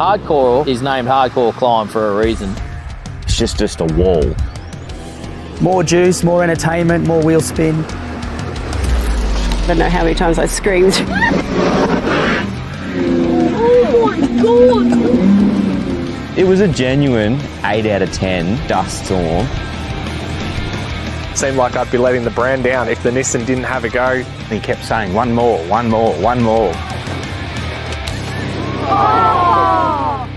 Hardcore is named Hardcore Climb for a reason. It's just a wall. More juice, more entertainment, more wheel spin. I don't know how many times I screamed. Oh my God! It was a genuine 8 out of 10 dust storm. Seemed like I'd be letting the brand down if the Nissan didn't have a go. He kept saying, one more, one more, one more. Oh!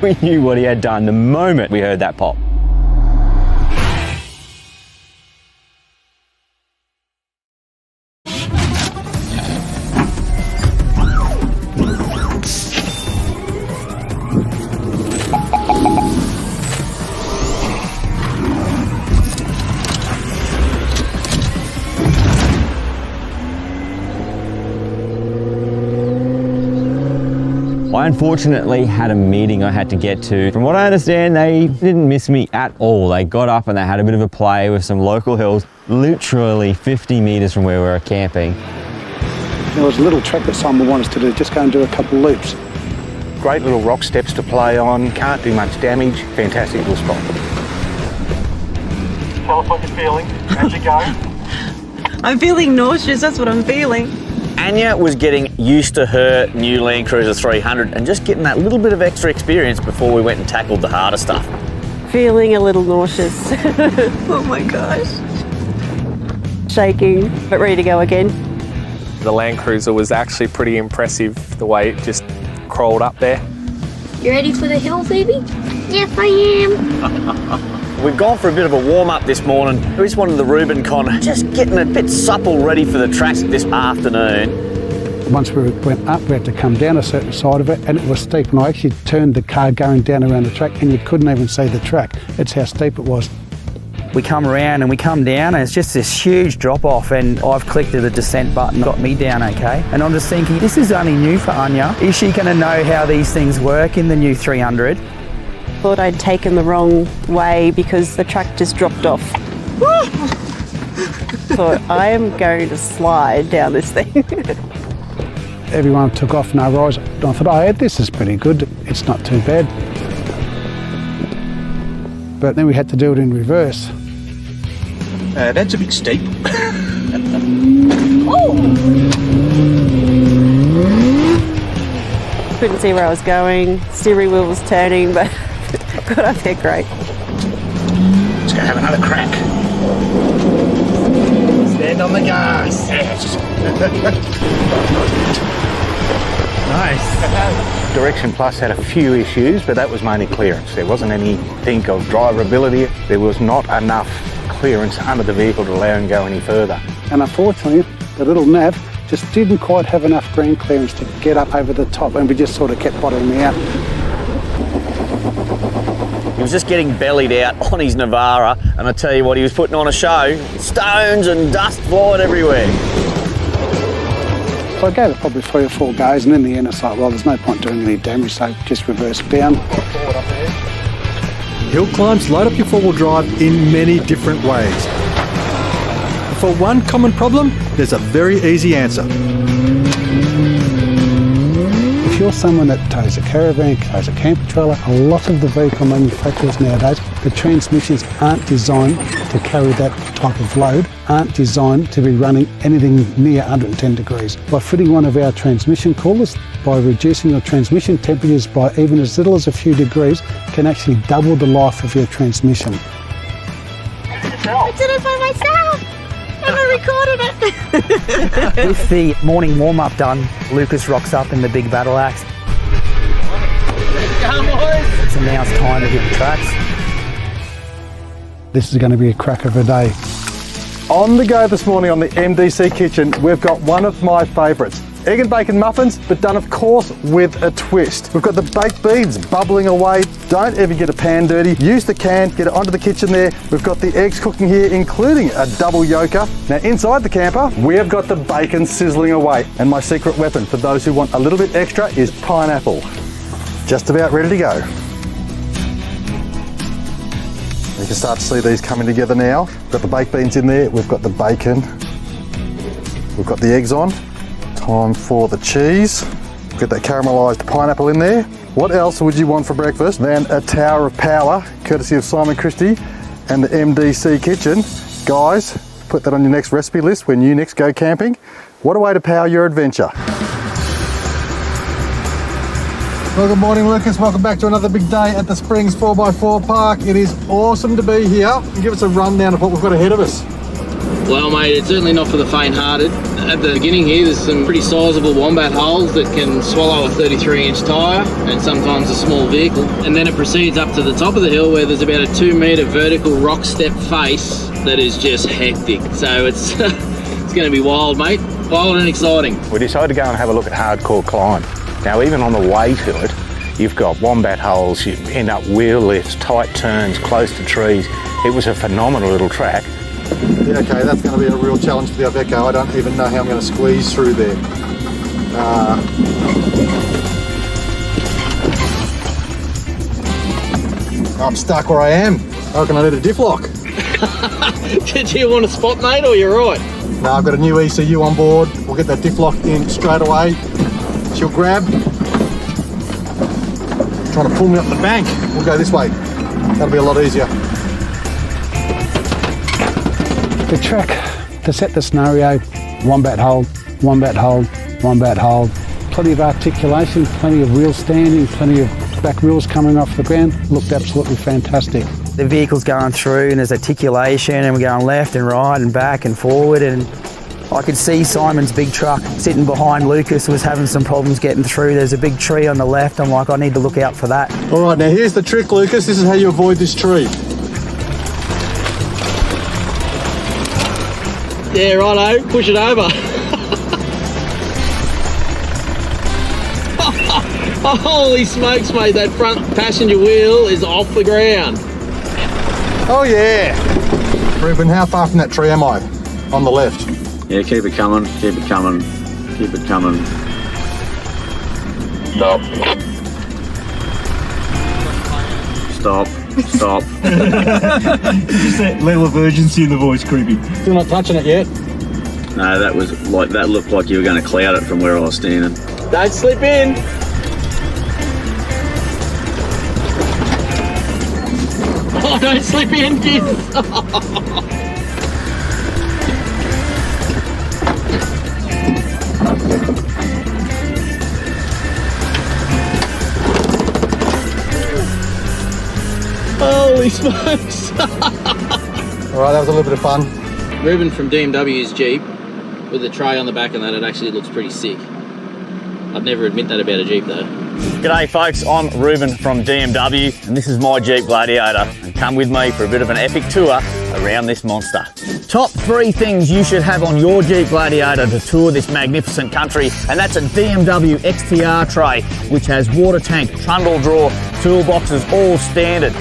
We knew what he had done the moment we heard that pop. I unfortunately had a meeting I had to get to. From what I understand, they didn't miss me at all. They got up and they had a bit of a play with some local hills, literally 50 metres from where we were camping. There was a little track that Simon wanted us to do, just go and do a couple of loops. Great little rock steps to play on, can't do much damage, fantastic little spot. Tell us what you're feeling as you go. I'm feeling nauseous, that's what I'm feeling. Anya was getting used to her new Land Cruiser 300 and just getting that little bit of extra experience before we went and tackled the harder stuff. Feeling a little nauseous. Oh my gosh. Shaking, but ready to go again. The Land Cruiser was actually pretty impressive, the way it just crawled up there. You ready for the hill, baby? Yes, I am. We've gone for a bit of a warm-up this morning. We just wanted the Rubicon just getting a bit supple ready for the track this afternoon. Once we went up, we had to come down a certain side of it, and it was steep, and I actually turned the car going down around the track, and you couldn't even see the track. It's how steep it was. We come around and we come down and it's just this huge drop off, and I've clicked the descent button, got me down okay. And I'm just thinking, this is only new for Anya. Is she going to know how these things work in the new 300? Thought I'd taken the wrong way because the track just dropped off. Thought I am going to slide down this thing. Everyone took off no rise. I thought, oh, this is pretty good. It's not too bad. But then we had to do it in reverse. That's a bit steep. Couldn't see where I was going. Steering wheel was turning, but got up there great. Let's go have another crack. Stand on the gas. Yes. Nice. Direction Plus had a few issues, but that was mainly clearance. There wasn't anything of drivability. There was not enough clearance under the vehicle to allow him to go any further. And unfortunately, the little nav just didn't quite have enough ground clearance to get up over the top, and we just sort of kept bottoming out. He was just getting bellied out on his Navara, and I tell you what, he was putting on a show. Stones and dust flying everywhere. So I gave it probably 3 or 4 goes, and in the end it's like, well, there's no point doing any damage, so just reverse down. Hill climbs load up your four-wheel drive in many different ways. For one common problem, there's a very easy answer. If you're someone that tows a caravan, tows a camper trailer, a lot of the vehicle manufacturers nowadays, the transmissions aren't designed to carry that type of load, aren't designed to be running anything near 110 degrees. By fitting one of our transmission coolers, by reducing your transmission temperatures by even as little as a few degrees, can actually double the life of your transmission. I did it by myself! And I recorded it! With the morning warm-up done, Lucas rocks up in the big battle axe. So now it's time to hit the tracks. This is going to be a crack of a day. On the go this morning on the MDC Kitchen, we've got one of my favourites. Egg and bacon muffins, but done of course with a twist. We've got the baked beans bubbling away. Don't ever get a pan dirty. Use the can, get it onto the kitchen there. We've got the eggs cooking here, including a double yolker. Now inside the camper, we have got the bacon sizzling away. And my secret weapon for those who want a little bit extra is pineapple. Just about ready to go. You can start to see these coming together now. We've got the baked beans in there, we've got the bacon, we've got the eggs on. Time for the cheese. Get that caramelised pineapple in there. What else would you want for breakfast than a tower of power, courtesy of Simon Christie and the MDC Kitchen? Guys, put that on your next recipe list when you next go camping. What a way to power your adventure. Well, good morning, Lucas. Welcome back to another big day at the Springs 4x4 Park. It is awesome to be here. Give us a rundown of what we've got ahead of us. Well, mate, it's certainly not for the faint-hearted. At the beginning here, there's some pretty sizable wombat holes that can swallow a 33-inch tyre and sometimes a small vehicle. And then it proceeds up to the top of the hill where there's about a 2-metre vertical rock step face that is just hectic. So it's it's going to be wild, mate. Wild and exciting. We decided to go and have a look at Hardcore Climb. Now, even on the way to it, you've got wombat holes, you end up wheel lifts, tight turns, close to trees. It was a phenomenal little track. Yeah, okay, that's going to be a real challenge for the Iveco. I don't even know how I'm going to squeeze through there. I'm stuck where I am. I reckon I need a diff lock. Did you want a spot, mate, or you're right? No, I've got a new ECU on board. We'll get that diff lock in straight away. She'll grab. Trying to pull me up the bank. We'll go this way. That'll be a lot easier. The track, to set the scenario, wombat hole, wombat hole, wombat hole. Plenty of articulation, plenty of wheel standing, plenty of back wheels coming off the ground. Looked absolutely fantastic. The vehicle's going through and there's articulation and we're going left and right and back and forward, and I could see Simon's big truck sitting behind Lucas was having some problems getting through. There's a big tree on the left. I'm like, I need to look out for that. All right, now here's the trick, Lucas. This is how you avoid this tree. Yeah, righto. Push it over. Holy smokes, mate. That front passenger wheel is off the ground. Oh, yeah. Ruben, how far from that tree am I? On the left. Yeah, keep it coming, keep it coming, keep it coming. Stop. Stop. Stop. Just that level of urgency in the voice, creepy. Still not touching it yet? No, that looked like you were going to cloud it from where I was standing. Don't slip in. Oh, don't slip in, kids. Holy smokes! All right, that was a little bit of fun. Ruben from DMW's Jeep with a tray on the back and that, it actually looks pretty sick. I'd never admit that about a Jeep though. G'day folks, I'm Ruben from DMW and this is my Jeep Gladiator, and come with me for a bit of an epic tour around this monster. Top 3 things you should have on your Jeep Gladiator to tour this magnificent country, and that's a DMW XTR tray which has water tank, trundle drawer, toolboxes, all standard.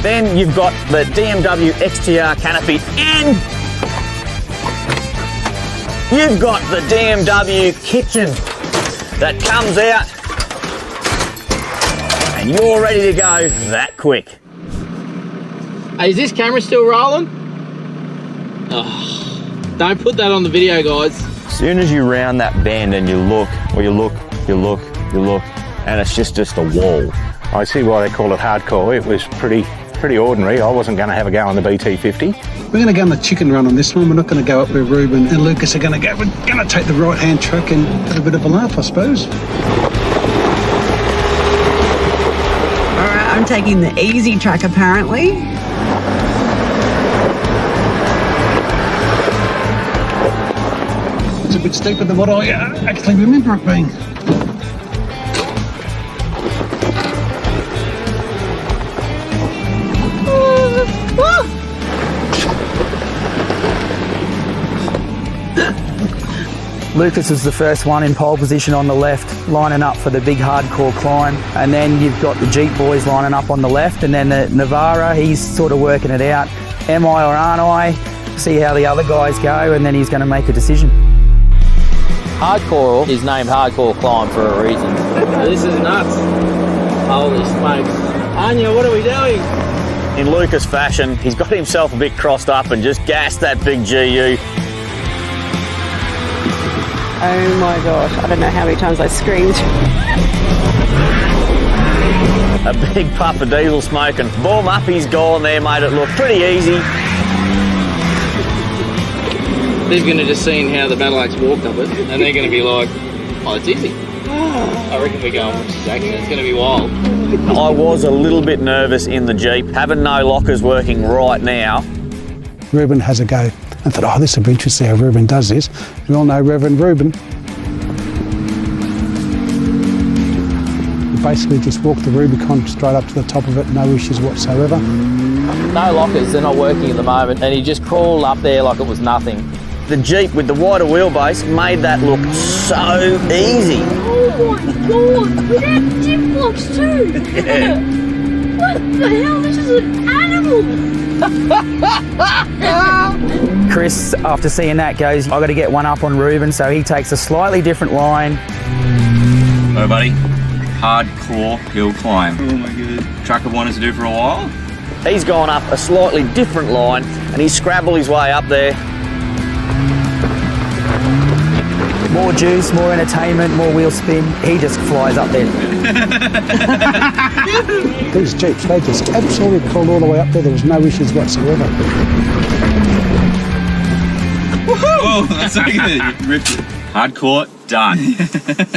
Then you've got the DMW XTR canopy and you've got the DMW kitchen that comes out and you're ready to go that quick. Hey, is this camera still rolling? Oh, don't put that on the video, guys. As soon as you round that bend and you look, well, you look, and it's just a wall. I see why they call it hardcore. It was pretty ordinary. I wasn't going to have a go on the BT50. We're going to go on the chicken run on this one. We're not going to go up where Ruben and Lucas are going to go. We're going to take the right-hand track and have a bit of a laugh, I suppose. All right, I'm taking the easy track apparently. It's a bit steeper than what I actually remember it being. Lucas is the first one in pole position on the left, lining up for the big hardcore climb. And then you've got the Jeep boys lining up on the left, and then the Navara, he's sort of working it out. Am I or aren't I? See how the other guys go, and then he's going to make a decision. Hardcore is named Hardcore Climb for a reason. This is nuts. Holy smokes. Anya, what are we doing? In Lucas fashion, he's got himself a bit crossed up and just gassed that big GU. Oh my gosh, I don't know how many times I screamed. a big puff of diesel smoke and boom, up he's gone there, made it look pretty easy. They're going to just seen how the battle axe walked up it, and they're going to be like, oh, it's easy. I reckon we're going with this action. It's going to be wild. I was a little bit nervous in the Jeep. Having no lockers working right now. Reuben has a go and thought, oh, this will be interesting how Reuben does this. We all know Reverend Reuben. He basically just walked the Rubicon straight up to the top of it, no issues whatsoever. No lockers, they're not working at the moment, and he just crawled up there like it was nothing. The Jeep with the wider wheelbase made that look so easy. Oh my god, we have Jeep blocks too! Yeah. What the hell, this is an animal! Chris, after seeing that, goes, I've got to get one up on Reuben, so he takes a slightly different line. Oh, buddy. Hardcore hill climb. Oh my god. Trucker wanted to do for a while. He's gone up a slightly different line and he's scrabbled his way up there. More juice, more entertainment, more wheel spin. He just flies up there. These Jeeps, they just absolutely crawled all the way up there. There was no issues whatsoever. Oh, that's so good. You ripped it. Hardcore, done.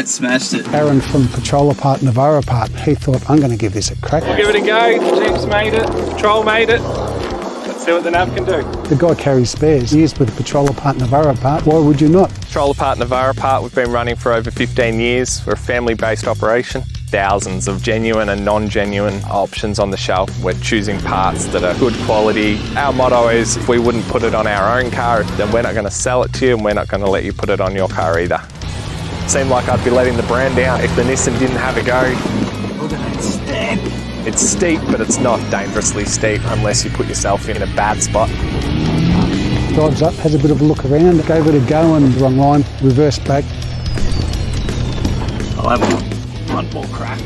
Smashed it. Aaron from Patroller Part, Navara Part, he thought, I'm going to give this a crack. We'll give it a go. Jeep's made it. Patrol made it. Let's see what the nav can do. The guy carries spares. He is with the Patroller Part, Navara Part. Why would you not? Patroller Part Navara Part, we've been running for over 15 years. We're a family-based operation. Thousands of genuine and non-genuine options on the shelf. We're choosing parts that are good quality. Our motto is, if we wouldn't put it on our own car, then we're not going to sell it to you and we're not going to let you put it on your car either. Seemed like I'd be letting the brand down if the Nissan didn't have a go. Look at that step. It's steep, but it's not dangerously steep unless you put yourself in a bad spot. Drives up, has a bit of a look around, gave it a go and wrong line, reversed back. I'll have one more crack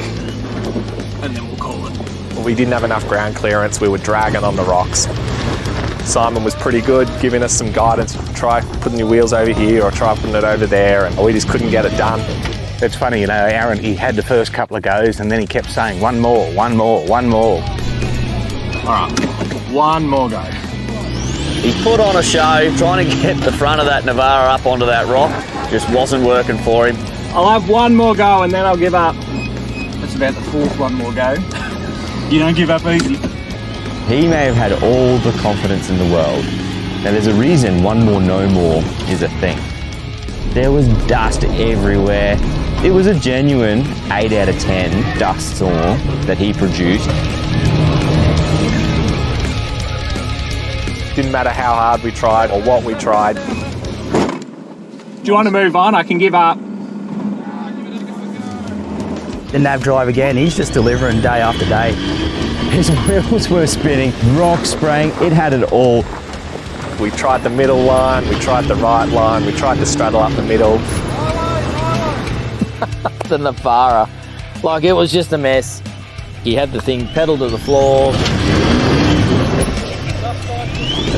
and then we'll call it. We didn't have enough ground clearance, we were dragging on the rocks. Simon was pretty good, giving us some guidance. Try putting your wheels over here or try putting it over there, and we just couldn't get it done. It's funny, you know, Aaron, he had the first couple of goes and then he kept saying, one more, one more, one more. All right, one more go. He put on a show, trying to get the front of that Navara up onto that rock. Just wasn't working for him. I'll have one more go and then I'll give up. That's about the fourth one more go. You don't give up easy. He may have had all the confidence in the world. Now there's a reason one more, no more is a thing. There was dust everywhere. It was a genuine 8 out of 10 dust storm that he produced. Didn't matter how hard we tried or what we tried. Do you want to move on? I can give up. The nav drive again, he's just delivering day after day. His wheels were spinning, rock spraying, it had it all. We tried the middle line, we tried the right line, we tried to straddle up the middle. The Navara, like it was just a mess. He had the thing pedal to the floor.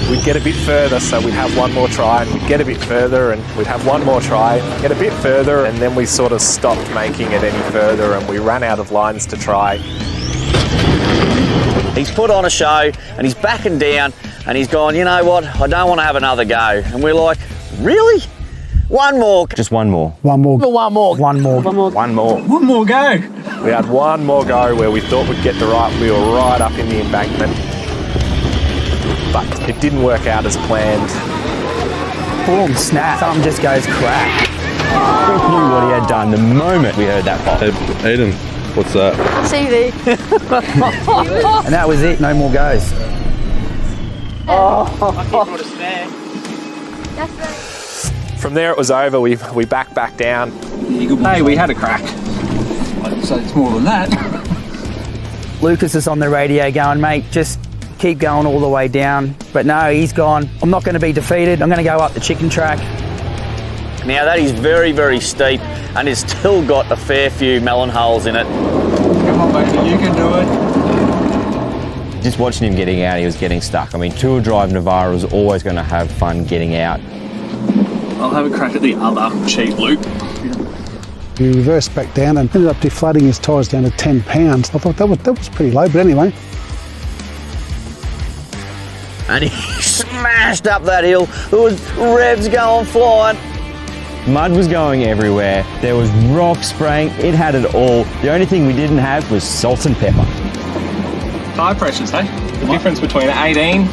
We'd get a bit further, so we'd have one more try, and we'd get a bit further, and we'd have one more try, get a bit further, and then we sort of stopped making it any further, and we ran out of lines to try. He's put on a show and he's backing down and he's gone, you know what, I don't want to have another go. And we're like, really? One more. Just one more. One more. One more. One more. One more. One more go. We had one more go where we thought we'd get the right wheel right up in the embankment. But it didn't work out as planned. Boom, snap. Something just goes crack. We knew what he had done the moment we heard that pop. Hey, Aiden, what's that? CV. And that was it, no more goes. That's right. From there it was over, we backed down. Hey, we had a crack. So it's more than that. Lucas is on the radio going, mate, just keep going all the way down. But no, he's gone, I'm not going to be defeated, I'm going to go up the chicken track. Now that is very, very steep and it's still got a fair few melon holes in it. Come on, baby, you can do it. Just watching him getting out, he was getting stuck. I mean, two-wheel drive Navara was always going to have fun getting out. I'll have a crack at the other cheap loop. He reversed back down and ended up deflating his tyres down to 10 pounds. I thought that was pretty low, but anyway. And he smashed up that hill. There was revs going flying. Mud was going everywhere. There was rock spraying. It had it all. The only thing we didn't have was salt and pepper. Tyre pressures, hey? The difference between 18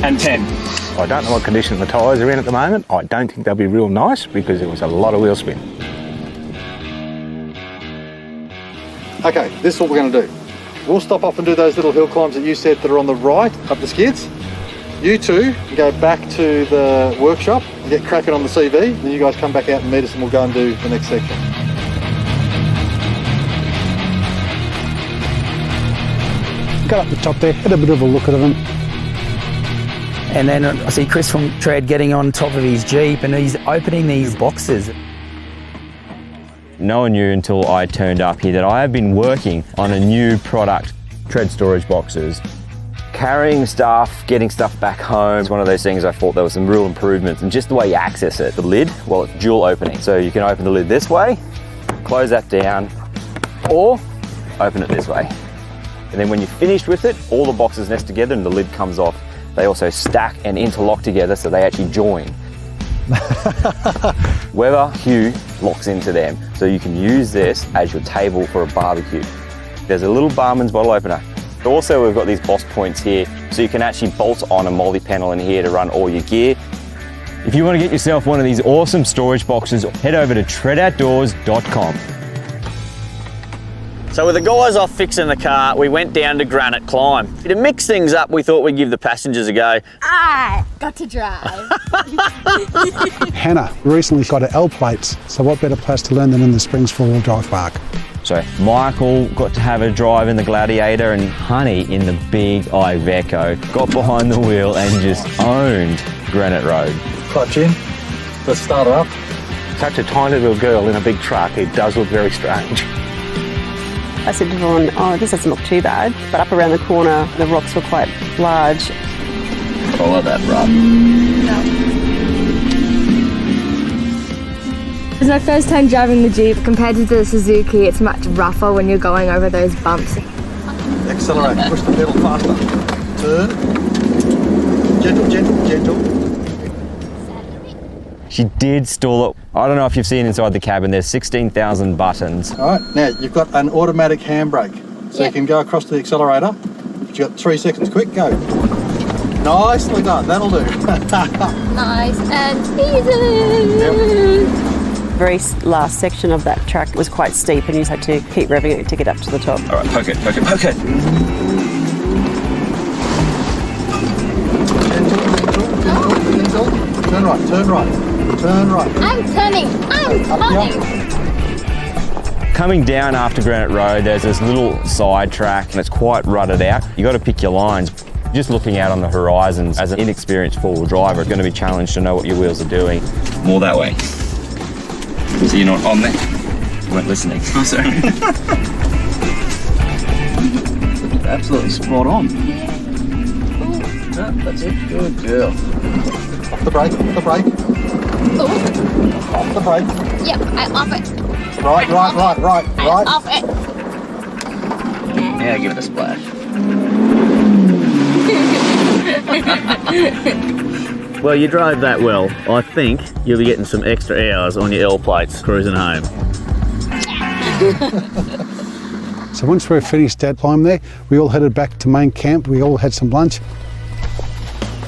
and 10. I don't know what condition the tyres are in at the moment. I don't think they'll be real nice because there was a lot of wheel spin. Okay, this is what we're going to do. We'll stop off and do those little hill climbs that you said that are on the right up the skids. You two go back to the workshop and get cracking on the CV. Then you guys come back out and meet us and we'll go and do the next section. Got up the top there, had a bit of a look at them. And then I see Chris from Tread getting on top of his Jeep and he's opening these boxes. No one knew until I turned up here that I have been working on a new product, Tread storage boxes. Carrying stuff, getting stuff back home, it's one of those things I thought there were some real improvements and just the way you access it. The lid, well, it's dual opening. So you can open the lid this way, close that down, or open it this way. And then when you're finished with it, all the boxes nest together and the lid comes off. They also stack and interlock together so they actually join. Weather hue locks into them, so you can use this as your table for a barbecue. There's a little barman's bottle opener. Also, we've got these boss points here, so you can actually bolt on a multi-panel in here to run all your gear. If you want to get yourself one of these awesome storage boxes, head over to treadoutdoors.com. So with the guys off fixing the car, we went down to Granite Climb. To mix things up, we thought we'd give the passengers a go. I got to drive. Hannah recently got her L plates, so what better place to learn than in the Springs four-wheel drive park? So Michael got to have a drive in the Gladiator and Honey in the big Iveco. Got behind the wheel and just owned Granite Road. Clutch in. Let's start her up. Such a tiny little girl in a big truck, it does look very strange. I said to Vaughn, oh, this doesn't look too bad. But up around the corner, the rocks were quite large. Follow that rub. It's my first time driving the Jeep. Compared to the Suzuki, it's much rougher when you're going over those bumps. Accelerate, push the pedal faster. Turn. Gentle, gentle, gentle. She did stall it. I don't know if you've seen inside the cabin, there's 16,000 buttons. All right, now you've got an automatic handbrake. So you can go across to the accelerator. You've got 3 seconds, quick, go. Nicely done, that'll do. Nice and easy. Yep. Very last section of that track was quite steep and you just had to keep revving it to get up to the top. All right, poke it, poke it, poke it. Gentle. Turn right, turn right, turn right. I'm turning. Coming down after Granite Road, there's this little side track and it's quite rutted out. You got to pick your lines. Just looking out on the horizons as an inexperienced four-wheel driver, it's going to be challenged to know what your wheels are doing. More that way. So you're not on there? You weren't listening. Oh, sorry. Absolutely spot on. Yeah, that's it. Good girl. Off the brake, off the brake. Oh. Off the brake. Yep, I'm off it. Right. I'm off it. Now give it a splash. Well, you drove that well. I think you'll be getting some extra hours on your L plates cruising home. So once we're finished that climb there, we all headed back to main camp. We all had some lunch.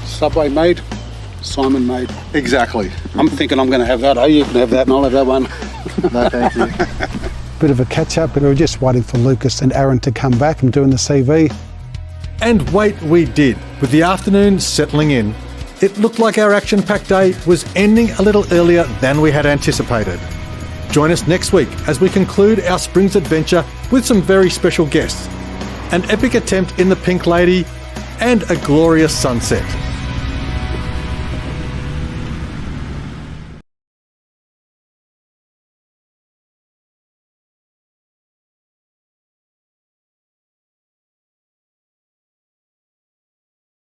Subway made, Simon made. Exactly. I'm thinking I'm going to have that. Oh, you can have that and I'll have that one. No, thank you. Bit of a catch up, but we were just waiting for Lucas and Aaron to come back and doing the CV. And wait, we did. With the afternoon settling in, it looked like our action-packed day was ending a little earlier than we had anticipated. Join us next week as we conclude our Springs adventure with some very special guests, an epic attempt in the Pink Lady, and a glorious sunset.